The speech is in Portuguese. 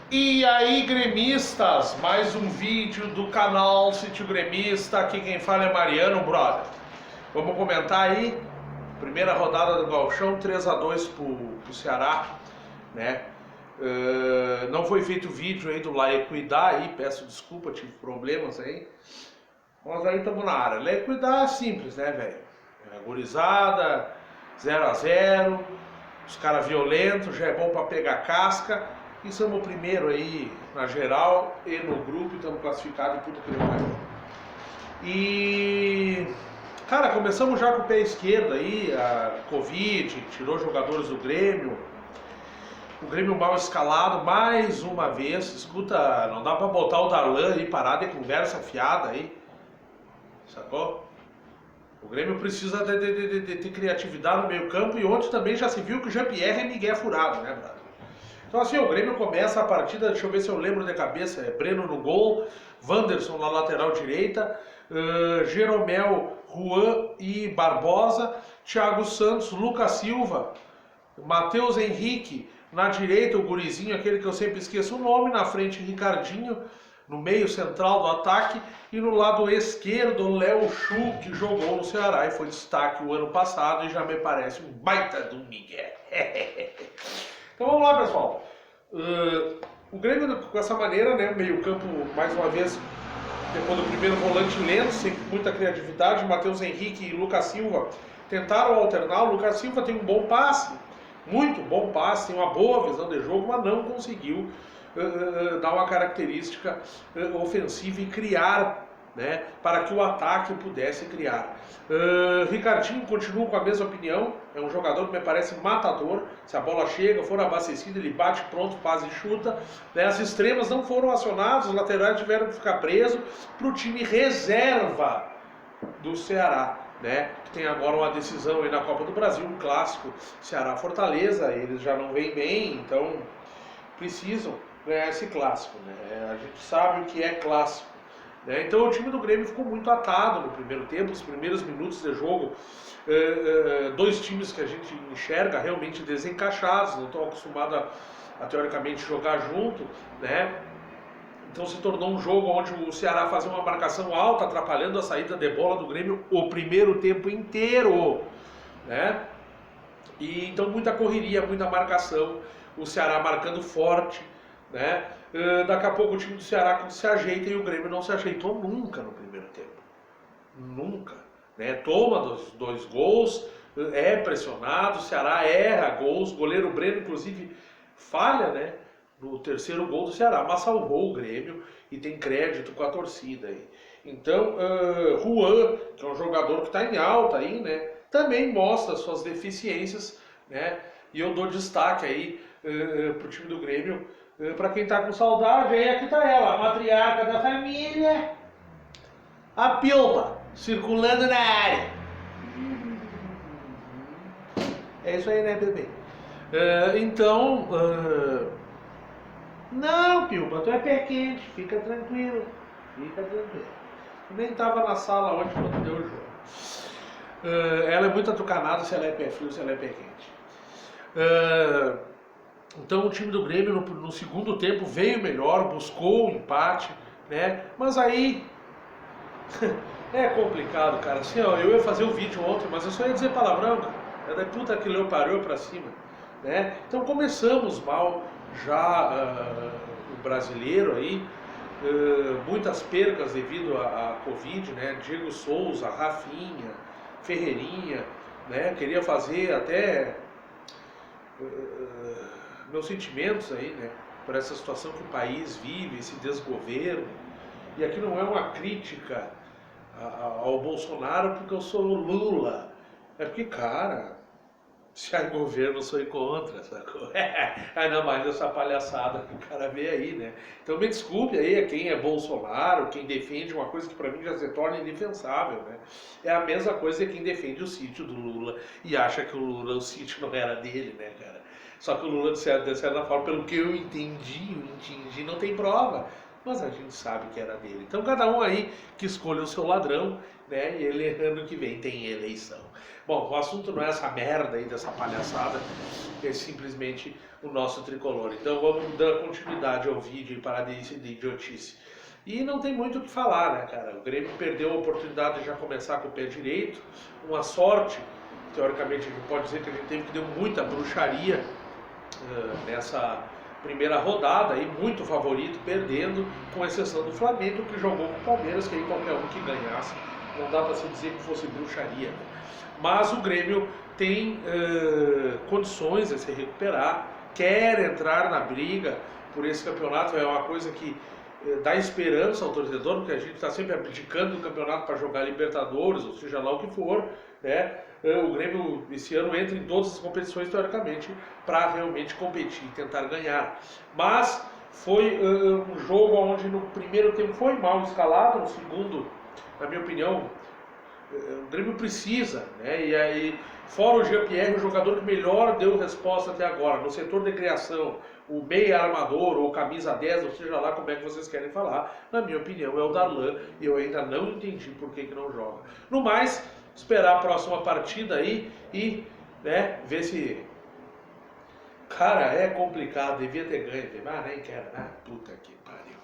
E aí, gremistas, mais um vídeo do canal Sítio Gremista. Aqui quem fala é Mariano, brother. Vamos comentar aí, primeira rodada do Gauchão, 3-2 pro Ceará, né? Não foi feito vídeo aí do Laequidá aí, peço desculpa, tive problemas aí. Mas aí estamos na área. Laequidá é simples, né, velho? Gurizada, 0-0, os caras violentos, já é bom pra pegar casca. E somos o primeiro aí na geral e no grupo, e estamos classificados em puta que pariu. E cara, começamos já com o pé esquerdo aí, a Covid, tirou jogadores do Grêmio. O Grêmio mal escalado mais uma vez. Escuta, não dá pra botar o Darlan aí parado e conversa fiada aí. Sacou? O Grêmio precisa de criatividade no meio campo, e ontem também já se viu que o Jean-Pierre é migué furado, né, brother? Então assim, o Grêmio começa a partida, deixa eu ver se eu lembro de cabeça, é Breno no gol, Wanderson na lateral direita, Jeromel, Juan e Barbosa, Thiago Santos, Lucas Silva, Matheus Henrique, na direita o gurizinho, aquele que eu sempre esqueço o nome, na frente Ricardinho, no meio central do ataque, e no lado esquerdo o Léo Chu, que jogou no Ceará e foi destaque o ano passado e já me parece um baita do Miguel. Então vamos lá, pessoal. O Grêmio com essa maneira, né, meio campo mais uma vez, depois do primeiro volante lento, sem muita criatividade, Matheus Henrique e Lucas Silva tentaram alternar. O Lucas Silva tem um bom passe, muito bom passe, tem uma boa visão de jogo, mas não conseguiu dar uma característica ofensiva e criar, né, para que o ataque pudesse criar. Ricardinho continua com a mesma opinião, é um jogador que me parece matador. Se a bola chega, for abastecida, ele bate pronto, faz e chuta, né? As extremas não foram acionadas, os laterais tiveram que ficar presos para o time reserva do Ceará, né? Que tem agora uma decisão aí na Copa do Brasil, um clássico Ceará-Fortaleza. Eles já não vêm bem, então precisam ganhar esse clássico, né? A gente sabe o que é clássico. Então o time do Grêmio ficou muito atado no primeiro tempo, os primeiros minutos de jogo. Dois times que a gente enxerga realmente desencaixados, não estão acostumados a teoricamente jogar junto, né? Então se tornou um jogo onde o Ceará fazia uma marcação alta, atrapalhando a saída de bola do Grêmio o primeiro tempo inteiro, né? E então muita correria, muita marcação, o Ceará marcando forte, né? Daqui a pouco o time do Ceará se ajeita, e o Grêmio não se ajeitou nunca no primeiro tempo. Nunca, né? Toma dois gols, é pressionado, o Ceará erra gols, o goleiro Breno inclusive falha, né, no terceiro gol do Ceará, mas salvou o Grêmio e tem crédito com a torcida aí. Então, Juan, que é um jogador que está em alta aí, né, também mostra suas deficiências, né, e eu dou destaque aí pro time do Grêmio. Para quem tá com saudade, aí aqui tá ela, a matriarca da família, a Pilma, circulando na área. É isso aí, né, bebê? Então, não, Pilma, tu é pé quente, fica tranquilo, fica tranquilo. Tu nem tava na sala ontem quando deu o jogo. Ela é muito atucanada se ela é pé frio, se ela é pé quente. Então o time do Grêmio no segundo tempo veio melhor, buscou o empate, né? Mas aí é complicado, cara. Assim, ó, eu ia fazer o vídeo ontem, mas eu só ia dizer palavrão, cara. É da puta que leu parou pra cima, né? Então começamos mal já o brasileiro aí, muitas percas devido à Covid, né? Diego Souza, Rafinha, Ferreirinha, né? Queria fazer até meus sentimentos aí, né, por essa situação que o país vive, esse desgoverno. E aqui não é uma crítica ao Bolsonaro porque eu sou o Lula. É porque, cara, se há governo eu sou contra, sacou? Ainda mais essa palhaçada que o cara vê aí, né? Então me desculpe aí a quem é Bolsonaro, quem defende uma coisa que pra mim já se torna indefensável, né? É a mesma coisa que quem defende o sítio do Lula e acha que o sítio não era dele, né, cara? Só que o Lula, de certa forma, pelo que eu entendi, não tem prova, mas a gente sabe que era dele. Então cada um aí que escolha o seu ladrão, né, e ele ano que vem tem eleição. Bom, o assunto não é essa merda aí dessa palhaçada, é simplesmente o nosso tricolor. Então vamos dar continuidade ao vídeo e parar de idiotice. E não tem muito o que falar, né, cara? O Grêmio perdeu a oportunidade de já começar com o pé direito, uma sorte, teoricamente a gente pode dizer que a gente teve que deu muita bruxaria nessa primeira rodada, aí muito favorito, perdendo, com exceção do Flamengo, que jogou com o Palmeiras, que aí qualquer um que ganhasse, não dá para se dizer que fosse bruxaria, né? Mas o Grêmio tem condições de se recuperar, quer entrar na briga por esse campeonato, é uma coisa que dá esperança ao torcedor, porque a gente está sempre abdicando do campeonato para jogar Libertadores, ou seja lá o que for, né? O Grêmio esse ano entra em todas as competições teoricamente para realmente competir e tentar ganhar. Mas foi um jogo onde no primeiro tempo foi mal escalado, no segundo, na minha opinião, o Grêmio precisa, né? E aí, fora o Jean-Pierre, o jogador que melhor deu resposta até agora, no setor de criação, o meia armador ou camisa 10, ou seja lá como é que vocês querem falar, na minha opinião é o Darlan, e eu ainda não entendi por que não joga. No mais, esperar a próxima partida aí e, né, ver se... Cara, é complicado, devia ter ganho, mas nem quero, né? Puta que pariu.